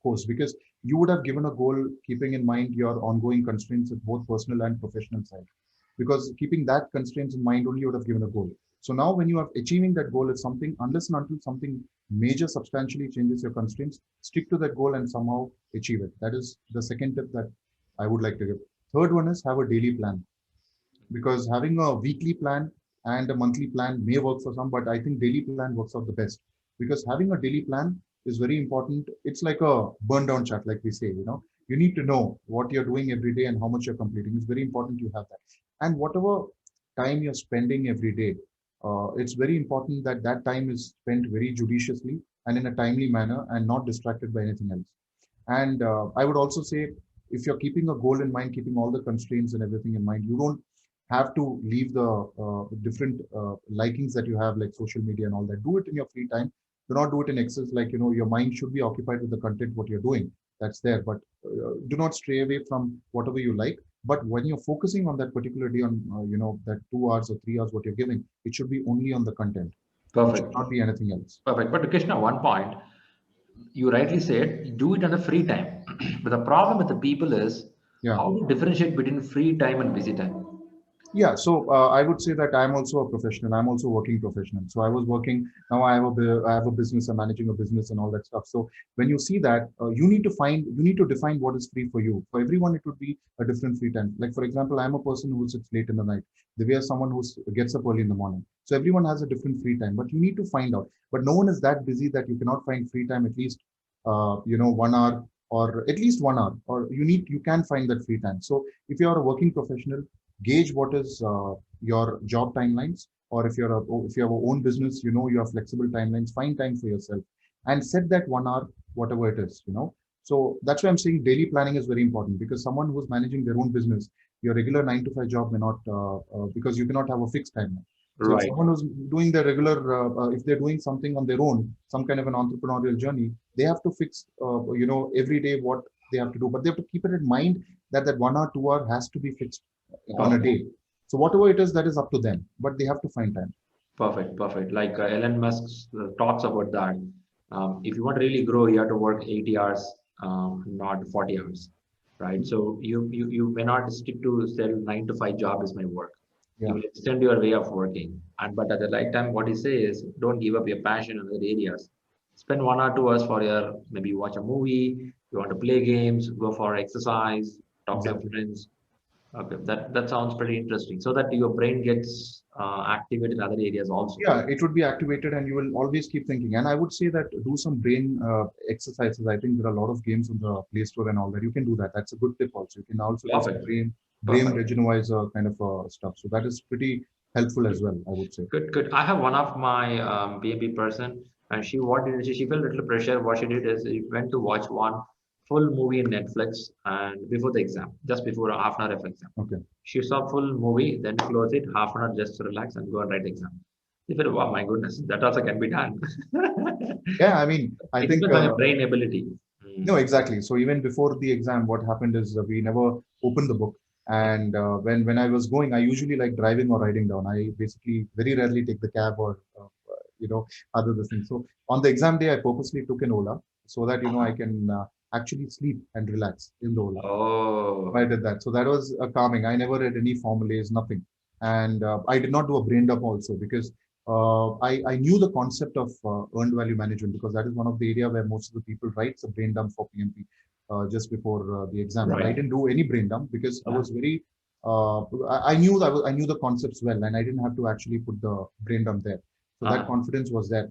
course because you would have given a goal keeping in mind your ongoing constraints at both personal and professional side. Because keeping that constraints in mind only you would have given a goal. So now when you are achieving that goal is something, unless and until something major substantially changes your constraints, stick to that goal and somehow achieve it. That is the second tip that I would like to give. Third one is have a daily plan, because having a weekly plan and a monthly plan may work for some, but I think daily plan works out the best because having a daily plan is very important. It's like a burn down chart, like we say, You need to know what you're doing every day and how much you're completing. It's very important you have that. And whatever time you're spending every day, it's very important that that time is spent very judiciously and in a timely manner and not distracted by anything else. And I would also say, if you're keeping a goal in mind, keeping all the constraints and everything in mind, you don't have to leave the different likings that you have, like social media and all that. Do it in your free time. Do not do it in excess. Like, your mind should be occupied with the content, what you're doing. That's there. But do not stray away from whatever you like. But when you're focusing on that particular day on, that 2 hours or 3 hours, what you're giving, it should be only on the content. It should Perfect. not be anything else. Perfect. But Krishna, one point, you rightly said, do it on the free time. But the problem with the people is Yeah. how to differentiate between free time and busy time. Yeah, so I would say that I'm also a professional. I'm also a working professional. So I was working. Now I have a business. I'm managing a business and all that stuff. So when you see that, you need to define what is free for you. For everyone, it would be a different free time. Like, for example, I'm a person who sits late in the night. There is someone who gets up early in the morning. So everyone has a different free time. But you need to find out. But no one is that busy that you cannot find free time at least 1 hour, or at least 1 hour, or you can find that free time. So if you are a working professional, gauge what is your job timelines, or if you have your own business, you have flexible timelines. Find time for yourself and set that 1 hour, whatever it is. So that's why I'm saying daily planning is very important, because someone who's managing their own business, your regular 9 to 5 job may not, because you cannot have a fixed timeline. So if Right. someone who's doing their regular, if they're doing something on their own, some kind of an entrepreneurial journey, they have to fix, every day what they have to do. But they have to keep it in mind that 1 hour, 2 hour has to be fixed on a day. So whatever it is, that is up to them, but they have to find time. Perfect. Perfect. Like Elon Musk talks about that. If you want to really grow, you have to work 80 hours, not 40 hours, right? So you may not stick to sell 9 to 5 job is my work. Yeah. You will extend your way of working. And but at the right time, what he says, don't give up your passion in other areas. Spend 1 or 2 hours for your, maybe watch a movie, you want to play games, go for exercise, talk to your Exactly. friends. Okay, that sounds pretty interesting. So that your brain gets activated in other areas also. Yeah, it would be activated, and you will always keep thinking. And I would say that do some brain exercises. I think there are a lot of games on the Play Store and all that. You can do that. That's a good tip also. You can also do some Perfect. brain Perfect. regeneration kind of stuff. So that is pretty helpful as well, I would say. Good, good. I have one of my BMP person, and she felt a little pressure. What she did is she went to watch one full movie in Netflix and before the exam, just before half an hour of exam. Okay. She saw full movie, then close it, half an hour just to relax and go and write exam. She felt, wow, my goodness, that also can be done. Yeah, I mean, I It think depends on your brain ability. no, exactly. So even before the exam, what happened is we never opened the book. And when I was going, I usually like driving or riding down. I basically very rarely take the cab or other things. So on the exam day, I purposely took an Ola so that I can actually sleep and relax in the Ola. Oh, I did that. So that was calming. I never read any formulas, nothing. And I did not do a brain dump also, because I knew the concept of earned value management, because that is one of the area where most of the people writes a brain dump for PMP just before the exam. But I right. didn't do any brain dump because I Yeah. was very, I knew the concepts well, and I didn't have to actually put the brain dump there. So that confidence was there.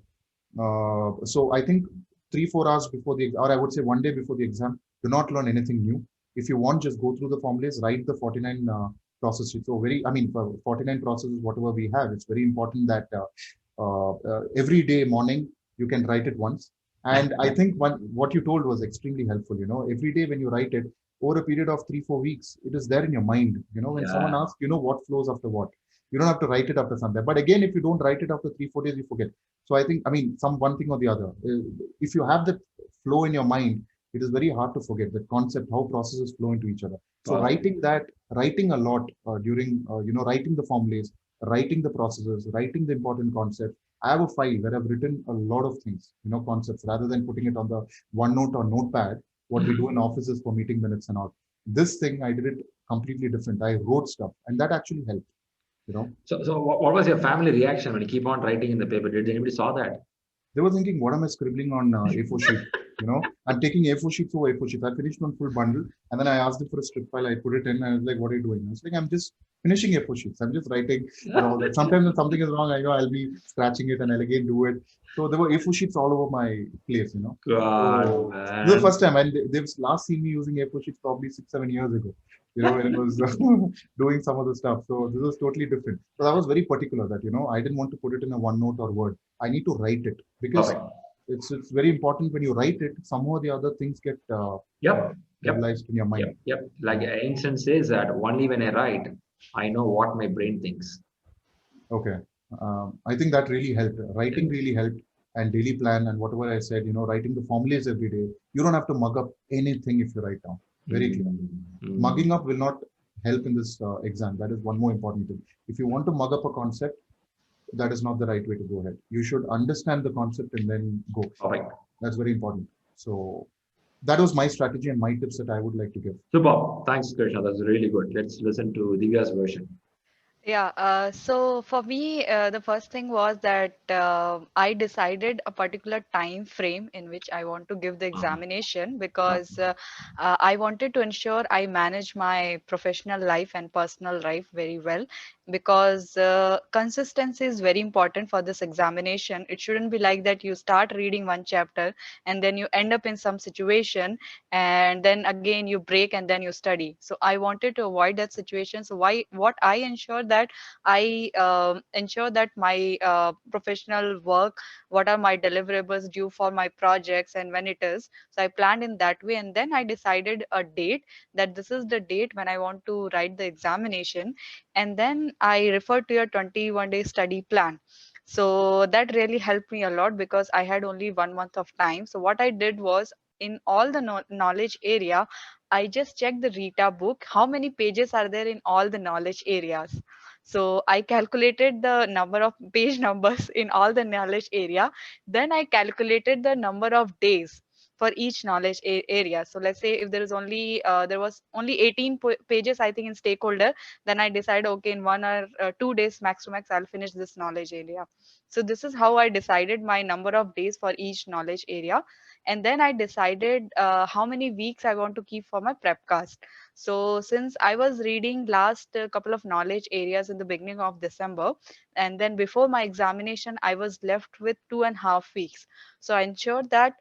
So I think 3-4 hours before or I would say one day before the exam, do not learn anything new. If you want, just go through the formulas, write the 49 process. So for 49 processes, whatever we have, it's very important that every day morning you can write it once. And I think what you told was extremely helpful. Every day when you write it over a period of 3-4 weeks, it is there in your mind. When someone Yeah. asks, what flows after what, you don't have to write it after Sunday. But again, if you don't write it after 3-4 days, you forget. So I think, one thing or the other, if you have that flow in your mind, it is very hard to forget that concept, how processes flow into each other. So Wow. writing a lot during, writing the formulas, writing the processes, writing the important concepts. I have a file where I've written a lot of things, concepts, rather than putting it on the OneNote or Notepad, what we do in offices for meeting minutes and all. This thing, I did it completely different. I wrote stuff, and that actually helped. So what was your family reaction when you keep on writing in the paper? Did anybody saw that? They were thinking, what am I scribbling on A4 sheet? I'm taking A4 sheets over A4 sheets. I finished one full bundle, and then I asked them for a strip file. I put it in, and I was like, "What are you doing?" I was like, "I'm just finishing A4 sheets. I'm just writing and all that." Sometimes when something is wrong, I know I'll be scratching it, and I'll again do it. So there were A4 sheets all over my place. God, So this is the man. first time, and they've last seen me using A4 sheets probably 6, 7 years ago. When it was doing some of the stuff. So this was totally different. So I was very particular that I didn't want to put it in a OneNote or Word. I need to write it because Perfect. it's very important when you write it. Somehow or the other things get Yep. Yep. stabilized in your mind. Yep. Like So, Einstein says that only when I write, I know what my brain thinks. okay, I think that really helped. Writing really helped, and daily plan and whatever I said. Writing the formulas every day. You don't have to mug up anything if you write down. Very clear. Mm, Mugging mm. up will not help in this exam. That is one more important thing. If you want to mug up a concept, that is not the right way to go ahead. You should understand the concept and then go. Perfect. That's very important. So that was my strategy and my tips that I would like to give. Super. Thanks, Krishna. That's really good. Let's listen to Divya's version. Yeah, so for me, the first thing was that I decided a particular time frame in which I want to give the Uh-huh. examination Yeah. because I wanted to ensure I manage my professional life and personal life very well because consistency is very important for this examination. It shouldn't be like that you start reading one chapter and then you end up in some situation and then again you break and then you study. So I wanted to avoid that situation. So what I ensure that I ensure that my professional work, what are my deliverables due for my projects and when it is. So I planned in that way, and then I decided a date, that this is the date when I want to write the examination, and then I referred to a 21-day study plan. So that really helped me a lot because I had only 1 month of time. So what I did was, in all the knowledge area, I just checked the Rita book, how many pages are there in all the knowledge areas. So I calculated the number of page numbers in all the knowledge area. Then I calculated the number of days for each knowledge area. So let's say if there is only there was only 18 pages I think in stakeholder, then I decide, okay, in 1 or 2 days max to max I'll finish this knowledge area. So this is how I decided my number of days for each knowledge area. And then I decided how many weeks I want to keep for my prepcast. So since I was reading last couple of knowledge areas in the beginning of December, and then before my examination I was left with 2.5 weeks. So I ensured that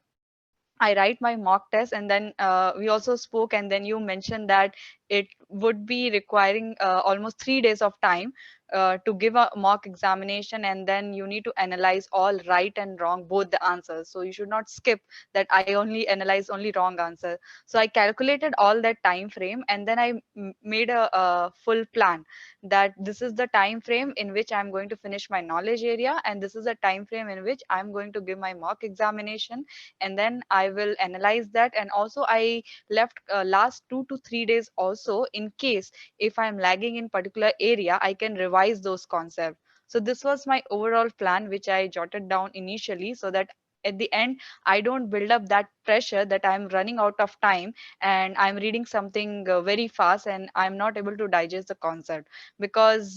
I write my mock test, and then we also spoke, and then you mentioned that it would be requiring almost 3 days of time to give a mock examination, and then you need to analyze all right and wrong, both the answers. So you should not skip that I only analyze only wrong answer. So I calculated all that time frame, and then I made a full plan that this is the time frame in which I'm going to finish my knowledge area, and this is the time frame in which I'm going to give my mock examination, and then I will analyze that. And also I left last 2 to 3 days also, in case if I'm lagging in particular area, I can revise those concepts. So this was my overall plan which I jotted down initially, so that at the end I don't build up that pressure that I'm running out of time and I'm reading something very fast and I'm not able to digest the concept. Because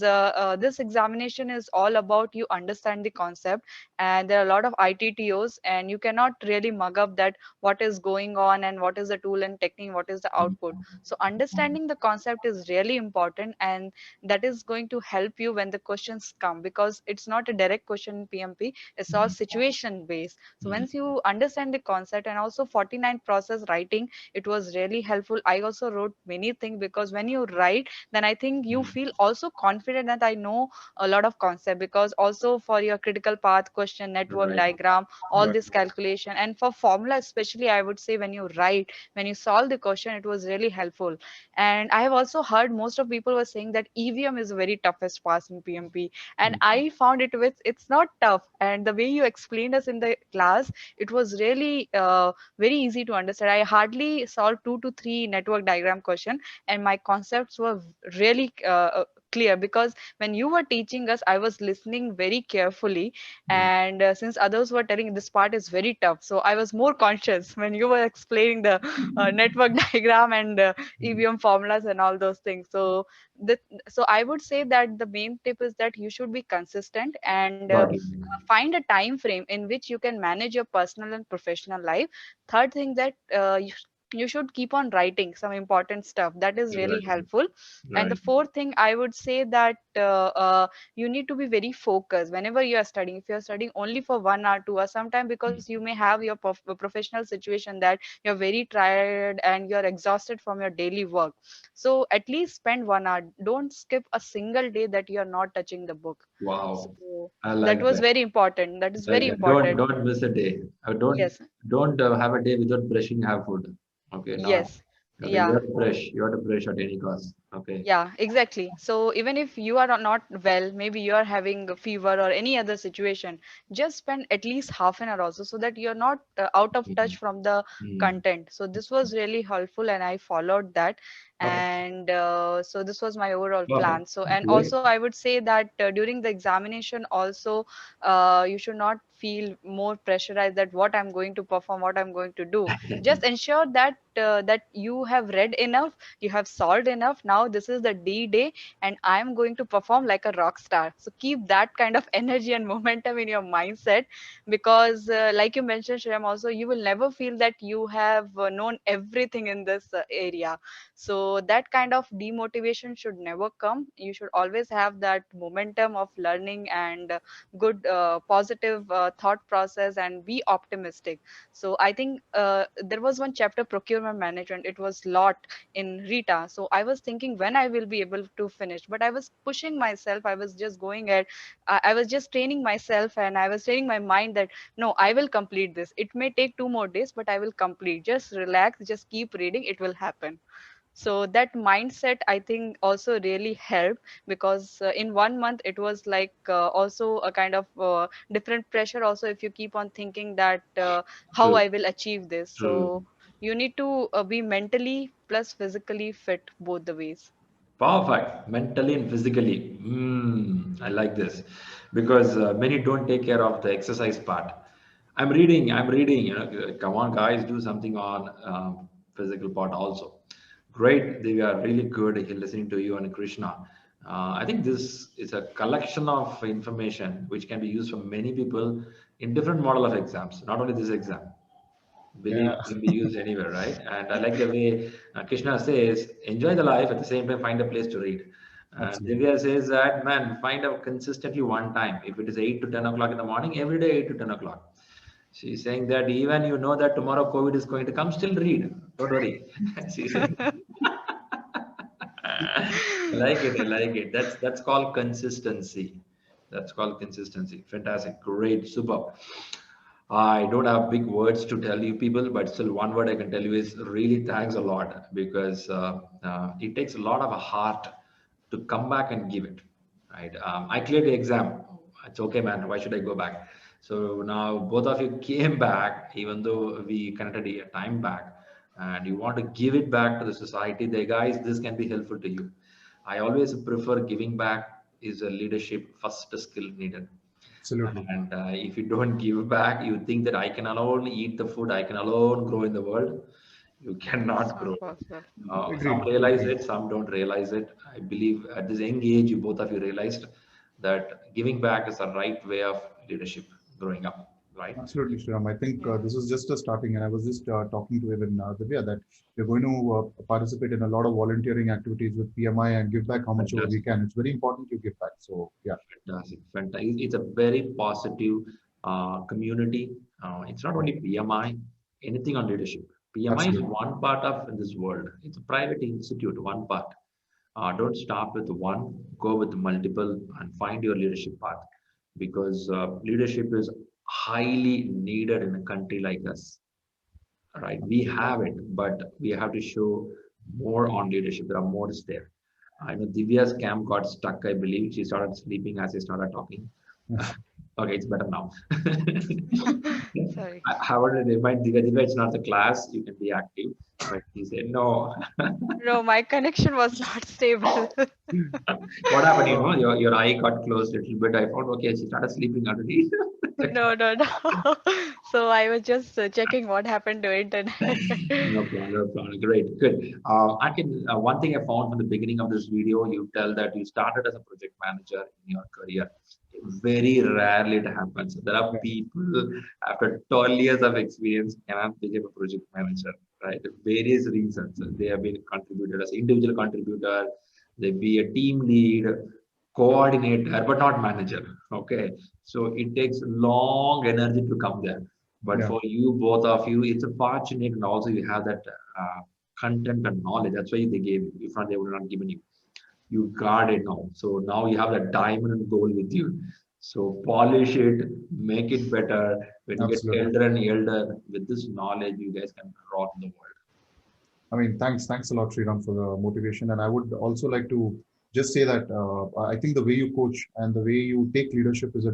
this examination is all about you understand the concept, and there are a lot of ITTOs, and you cannot really mug up that what is going on and what is the tool and technique, what is the output. So understanding the concept is really important, and that is going to help you when the questions come, because it's not a direct question in PMP, it's all situation based. So once you understand the concept, and also 49 process writing, it was really helpful. I also wrote many things, because when you write, then I think you feel also confident that I know a lot of concept. Because also for your critical path question, network Right. diagram, all Right. this calculation, and for formula especially, I would say when you write, when you solve the question, it was really helpful. And I have also heard most of people were saying that EVM is the very toughest pass in PMP, and I found it's not tough. And the way you explained us in the class, it was really very easy to understand. I hardly solved 2 to 3 network diagram question, and my concepts were really clear, because when you were teaching us, I was listening very carefully. Mm. And since others were telling this part is very tough, so I was more conscious when you were explaining the network diagram and Mm. EVM formulas and all those things. So the, so I would say that the main tip is that you should be consistent and Got it. find a time frame in which you can manage your personal and professional life. Third thing, that you should keep on writing some important stuff, that is really Right. helpful. And the Right. fourth thing, I would say that you need to be very focused whenever you are studying. If you are studying only for 1 hour 2 hours sometime, because you may have your professional situation that you're very tired and you're exhausted from your daily work, so at least spend 1 hour. Don't skip a single day that you are not touching the book. Wow. So I that like was that. very important. That is Like very don't important. don't miss a day. Don't Yes. have a day without brushing, have food. Okay, no. Yes. Okay, you Yeah. have to brush. You have to brush at any cost. Okay. Yeah, exactly. So even if you are not well, maybe you are having a fever or any other situation, just spend at least half an hour also, so that you're not out of Mm. touch from the Mm. content. So this was really helpful and I followed that. Okay. And so this was my overall Perfect. plan. So, and Great. also I would say that during the examination also, you should not feel more pressurized that what I'm going to perform, what I'm going to do. Just ensure that that you have read enough, you have solved enough. Now this is the D day and I'm going to perform like a rock star. So keep that kind of energy and momentum in your mindset, because like you mentioned, Shreyam, also you will never feel that you have known everything in this area. So that kind of demotivation should never come. You should always have that momentum of learning and good positive thought process and be optimistic. So I think there was one chapter, procurement management, it was lot in Rita. So I was thinking when I will be able to finish, but I was pushing myself. I was just going at, I was just training myself and I was training my mind that no, I will complete this. It may take 2 more days, but I will complete. Just relax, just keep reading, it will happen. So that mindset, I think, also really helped, because in 1 month it was like also a kind of different pressure. Also, if you keep on thinking that how True. I will achieve this, True. so you need to be mentally plus physically fit both the ways. Perfect. Mentally and physically. I like this because many don't take care of the exercise part. I'm reading. I'm reading. Come on, guys, do something on physical part also. Great. They are really good listening to you and Krishna. I think this is a collection of information which can be used for many people in different model of exams, not only this exam. Believe Yeah, can be used anywhere, right? And I like the way Krishna says, enjoy the life at the same time, find a place to read. absolutely. Divya says that, man, find out consistently one time. If it is 8 to 10 o'clock in the morning, every day 8 to 10 o'clock. She's saying that even you know that tomorrow COVID is going to come, still read. Don't worry. She's saying, I like it. I like it. That's called consistency. That's called consistency. Fantastic. Great. Super. I don't have big words to tell you people, but still one word I can tell you is really thanks a lot because it takes a lot of a heart to come back and give it, right? I cleared the exam. It's okay, man. Why should I go back? So now both of you came back, even though we connected a time back, and you want to give it back to the society. The guys, this can be helpful to you. I always prefer giving back is a leadership first skill needed. Absolutely. And if you don't give back, you think that I can alone eat the food, I can alone grow in the world. You It's cannot not grow. possible. Some Agreed. realize Agreed. it, some don't realize it. I believe at this young age, you both of you realized that giving back is the right way of leadership growing up, right? Absolutely, Shriram. I think Yeah. this was just a starting, and I was just talking to even Divya that we're going to participate in a lot of volunteering activities with PMI and give back how much ever we Fantastic. can. It's very important to give back. So, yeah, Fantastic, fantastic. It's a very positive community. It's not only PMI, anything on leadership. PMI is absolutely. one part of this world. It's a private institute, one part. Don't start with one, go with multiple and find your leadership path because leadership is highly needed in a country like us, right? We have it, but we have to show more on leadership. There are more there. I know Divya's camp got stuck, I believe. She started sleeping as I started talking. Okay, it's better now. Sorry. I wanted to remind Divya, it's not the class, you can be active. But he said, no. No, my connection was not stable. What happened? Your eye got closed a little bit. I found, okay, she started sleeping already. No, no, no. So I was just checking what happened to internet. No problem, no problem. Great, good. I can, one thing I found from the beginning of this video, you tell that you started as a project manager in your career. Very rarely it happens. There are Yeah, people after 12 years of experience cannot become a project manager, right? Various reasons. They have been contributed as individual contributor, they be a team lead, coordinator, but not manager. Okay. So it takes long energy to come there. But yeah, for you, both of you, it's a fortunate, and also you have that content and knowledge. That's why they gave you. If not, they would not given you. You got it now. So now you have that diamond and gold with you. So polish it, make it better. When you get absolutely. elder and elder with this knowledge, you guys can rock the world. I mean, thanks a lot, Sriram, for the motivation. And I would also like to just say that I think the way you coach and the way you take leadership is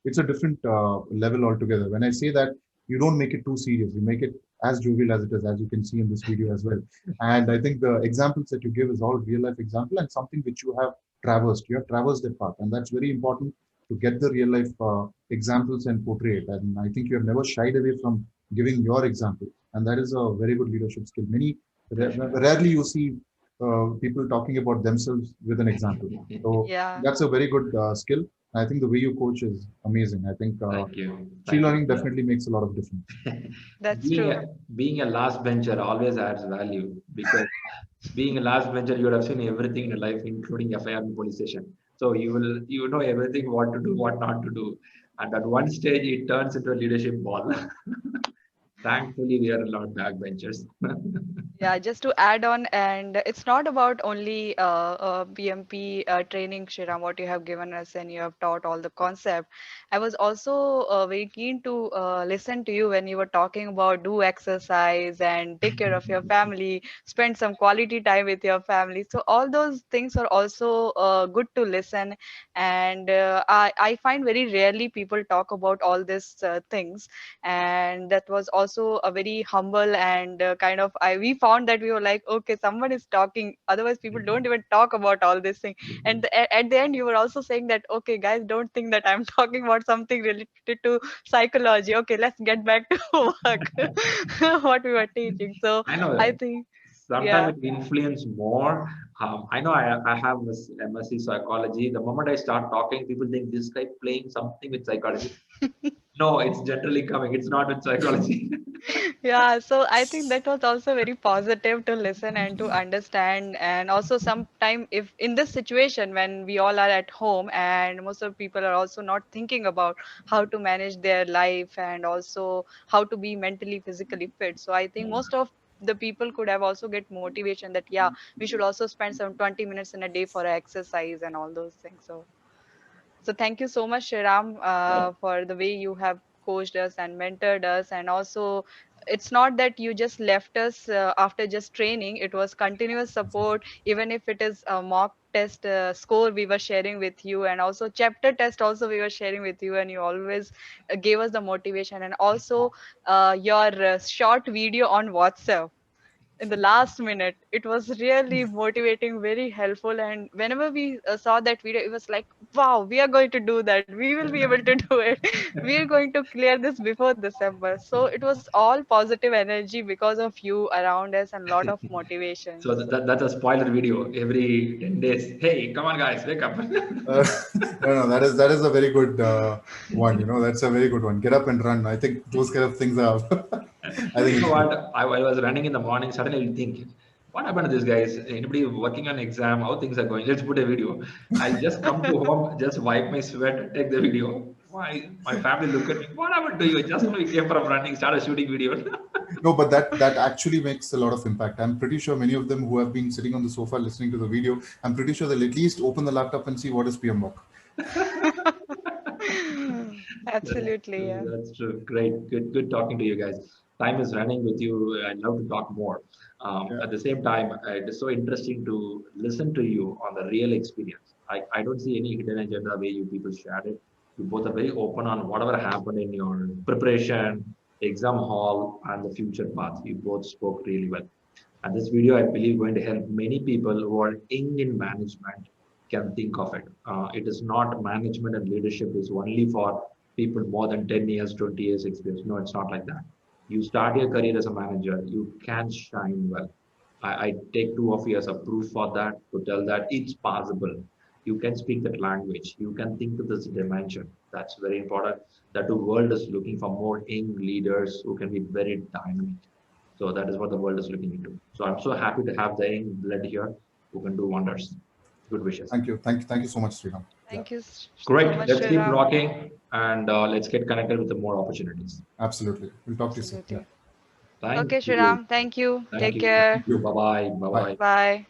it's a different level altogether. When I say that, you don't make it too serious. You make it as jovial as it is, as you can see in this video as well. And I think the examples that you give is all real life example and something which you have traversed. You have traversed that path, and that's very important to get the real life examples and portray it. And I think you have never shied away from giving your example, and that is a very good leadership skill. Rarely you see people talking about themselves with an example. So Yeah, that's a very good skill. I think the way you coach is amazing. I think Thank you. free Thank you. learning definitely makes a lot of difference. that's being true. a being a last bencher always adds value because being a last bencher, you would have seen everything in your life, including FIR and police station. So you know everything what to do, what not to do. And at one stage it turns into a leadership ball. Thankfully, we are not backbenchers. Yeah, just to add on, and it's not about only PMP training, Shriram, what you have given us and you have taught all the concept. I was also very keen to listen to you when you were talking about do exercise and take care of your family, spend some quality time with your family. So all those things are also good to listen. And I find very rarely people talk about all these things, and that was also a very humble and kind of we found that we were like, okay, someone is talking, otherwise people don't even talk about all this thing. And at the end you were also saying that, okay guys, don't think that I'm talking about something related to psychology. Okay, let's get back to work. What we were teaching. So I know I that think, sometimes yeah. it influence more. I know I have this MSc psychology. The moment I start talking, people think this guy playing something with psychology. No, it's generally coming. It's not with psychology. Yeah, so I think that was also very positive to listen and to understand. And also, sometime if in this situation when we all are at home and most of people are also not thinking about how to manage their life and also how to be mentally, physically fit. So I think most of the people could have also get motivation that yeah, we should also spend some 20 minutes in a day for exercise and all those things. So thank you so much, Shriram, for the way you have coached us and mentored us. And also, it's not that you just left us after just training. It was continuous support, even if it is a mock test score we were sharing with you, and also chapter test also we were sharing with you, and you always gave us the motivation. And also your short video on WhatsApp in the last minute, it was really motivating, very helpful. And whenever we saw that video, it was like, wow, we are going to do that, we will be able to do it. We are going to clear this before December. So it was all positive energy because of you around us and a lot of motivation. So So that's a spoiler video every 10 days. Hey, come on, guys, wake up. Uh, no, that is a very good one. That's a very good one. Get up and run. I think those kind of things are. I think You know it's good. what? I was running in the morning. Suddenly, I'll think, what happened to this guys? Anybody working on exam? How things are going? Let's put a video. I'll just come to home, just wipe my sweat, take the video. My family look at me. What happened to you? Just now we came from running, started shooting video. No, but that actually makes a lot of impact. I'm pretty sure many of them who have been sitting on the sofa listening to the video, I'm pretty sure they'll at least open the laptop and see what is PM work. absolutely, yeah. That's true. Great. Good talking to you guys. Time is running with you. I'd love to talk more. Yeah. At the same time, it is so interesting to listen to you on the real experience. I don't see any hidden agenda way you people shared it. You both are very open on whatever happened in your preparation, exam hall, and the future path. You both spoke really well. And this video, I believe, going to help many people who are young in management can think of it. It is not management and leadership is only for people more than 10 years, 20 years experience. No, it's not like that. You start your career as a manager, you can shine well. I take 2 years of proof for that to tell that it's possible. You can speak that language. You can think to this dimension. That's very important. That the world is looking for more young leaders who can be very dynamic. So that is what the world is looking into. So I'm so happy to have the young blood here who can do wonders. Good wishes. Thank you. Thank you so much, Sriram. Thank you Great. so much, Let's keep Sriram. rocking and let's get connected with the more opportunities. Absolutely. We'll talk to you soon. Absolutely. Yeah. Thank Okay, you. Sriram. Thank you. Thank Take you. care. Thank you. Bye bye. Bye bye. Bye.